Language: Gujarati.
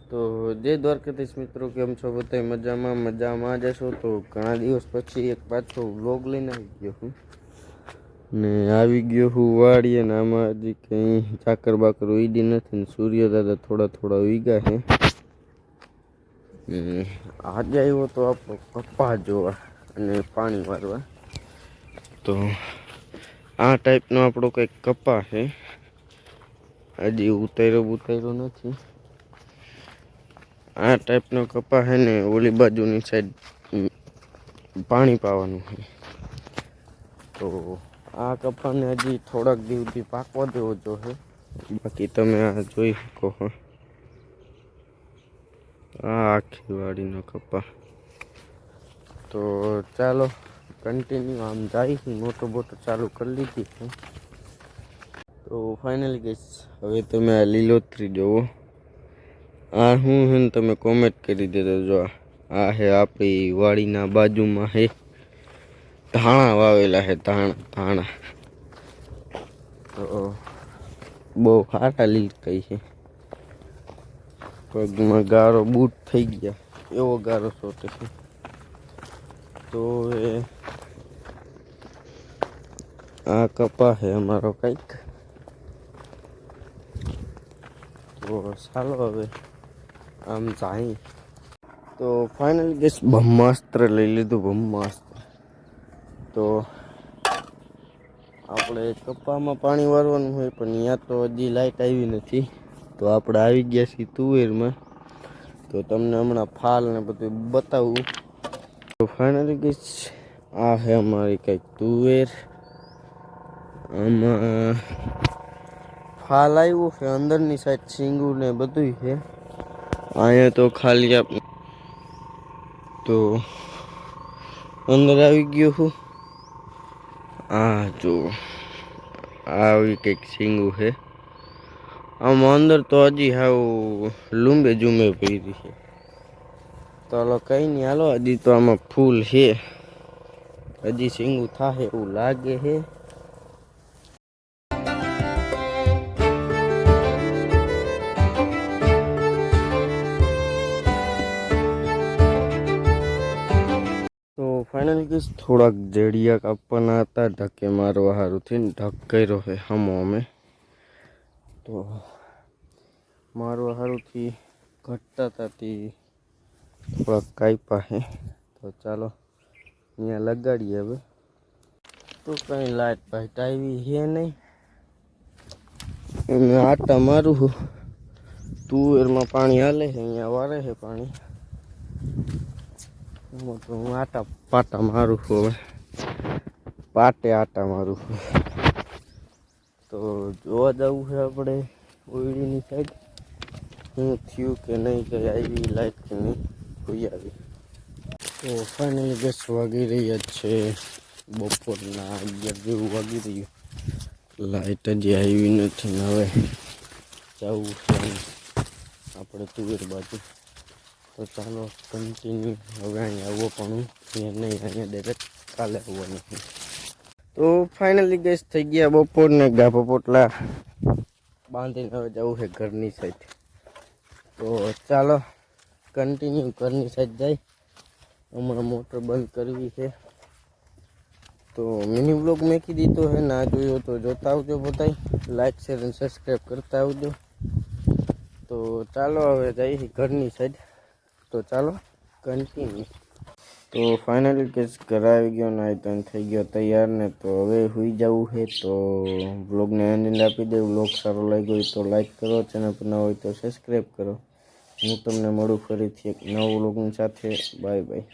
તો જય દ્વારકાધીશ મિત્રો, કેમ છો બધા? મજામાં જશો? તો ઘણા દિવસ પછી એક પાછો વ્લોગ લઈને આવી ગયો હું ને આવી ગયો હું વાડીએ ને આમાં હજી કંઈ ચાકર બાકર ઉઈડી નથી ને સૂર્ય દાદા થોડા ઉગ્યા છે. આજે આવ્યો તો આપણો કપા જોવા અને પાણી મારવા. તો આ ટાઈપનો આપણો કંઈક કપા છે, હજી ઉતાર્યો નથી. આ ટાઈપનો કપા છે ને ઓલી બાજુની સાઈડ પાણી પાવાનું છે. તો આ કપાને હજી થોડાક દિવસથી પાકવા દેવો જોઈએ. બાકી તમે આ જોઈ શકો છો, આ આખી વાડીનો કપા. તો ચાલો કન્ટિન્યુ આમ જાય, મોટો ચાલુ કરી લીધી છે. તો ફાઇનલી ગઈશ, હવે તમે આ લીલોતરી જોવો. આ હું હે ને તમે કોમેન્ટ કરી દેજો. જો આ હે આપણી વાડીના બાજુમાં હે ધાણા વાવેલા છે, ધાણા. તો બહુ સારા લીલ કઈ છે, પગમાં ગારો બૂટ થઈ ગયા એવો ગારો સોટે છે. તો એ આ કપા છે અમારો કંઈક. તો ચાલો હવે આમ જાય. તો ફાઇનલ ગેસ બ્રહ્માસ્ત્ર લઈ લીધું, બ્રહ્માસ્ત્ર. તો આપણે કપામાં પાણી વારવાનું હોય પણ અહીંયા તો હજી લાઈટ આવી નથી. તો આપણે આવી ગયા છીએ તુવેરમાં. તો તમને હમણાં ફાલ ને બધું બતાવું. તો ફાઇનલી ગેસ આ છે અમારી કંઈક તુવેર. આમાં ફાલ આવ્યું છે, અંદરની સાઈડ સિંગું ને બધું છે. અહીંયા તો ખાલી તો અંદર આવી ગયો હું. આ જો આવી કંઈક સિંગું છે. આમાં અંદર તો હજી હાવ લૂંબે જુમે પડી છે. તો હાલો કંઈ નહીં, હાલો હજી તો આમાં ફૂલ છે, હજી સિંગું થાય એવું લાગે છે. તો ફાઇનલી કહીશ થોડાક જડિયા કાપવાના હતા, ઢકે મારવા સારું થઈને ઢક કર્યો છે હમો અમે. તો મારવા સારુંથી ઘટતા થતી થોડાક કાપ્યા છે. તો ચાલો અહીંયા લગાડીએ હવે. તો કંઈ લાઈટ બાઈટ આવી છે નહીં, અને આટા મારું છું. તુવેરમાં પાણી હાલે છે, અહીંયા વારે છે પાણી. તો હું પાટા મારું છું હવે, પાટે આટા મારું છું. તો જોવા જવું છે આપણે ઓઈડીની સાઈડ, શું થયું કે નહીં, કે આવી લાઈટ કે નહીં કોઈ આવી. તો ફાઇનલી ગેસ વાગી રહ્યા છે બપોરના 11 જેવું વાગી રહ્યું. લાઈટ હજી આવી નથી ને હવે જવું છે આપણે તુવેર બાજુ. તો ચાલો કન્ટિન્યુ. હવે અહીંયા આવવો પણ નહીં, અહીંયા ડાયરેક્ટ કાલે આવવાનું છે. તો ફાઇનલી ગેસ થઈ ગયા બપોરને, ગાભા પોટલા બાંધીને હવે જવું છે ઘરની સાઈડ. તો ચાલો કન્ટિન્યુ ઘરની સાઈડ જાય. હમણાં મોટર બંધ કરવી છે. તો મિની બ્લોગ મેકી દીધો છે, ના જોયો તો જોતા આવજો બધાય. લાઈક શેર અને સબસ્ક્રાઈબ કરતા આવજો. તો ચાલો હવે જઈએ ઘરની સાઈડ. તો ચાલો કન્ટિન્યુ. તો ફાઇનલી કેસ ઘરે આવી ગયો ને આઈટમ થઈ ગયો તૈયાર ને. તો હવે સુઈ જવું છે. તો બ્લોગને એન્ડ આપી દે. બ્લોગ સારો લાગ્યો હોય તો લાઈક કરો, ચેનલ પર ન હોય તો સબસ્ક્રાઈબ કરો. હું તમને મળું ફરીથી એક નવા બ્લોગની સાથે. Bye bye.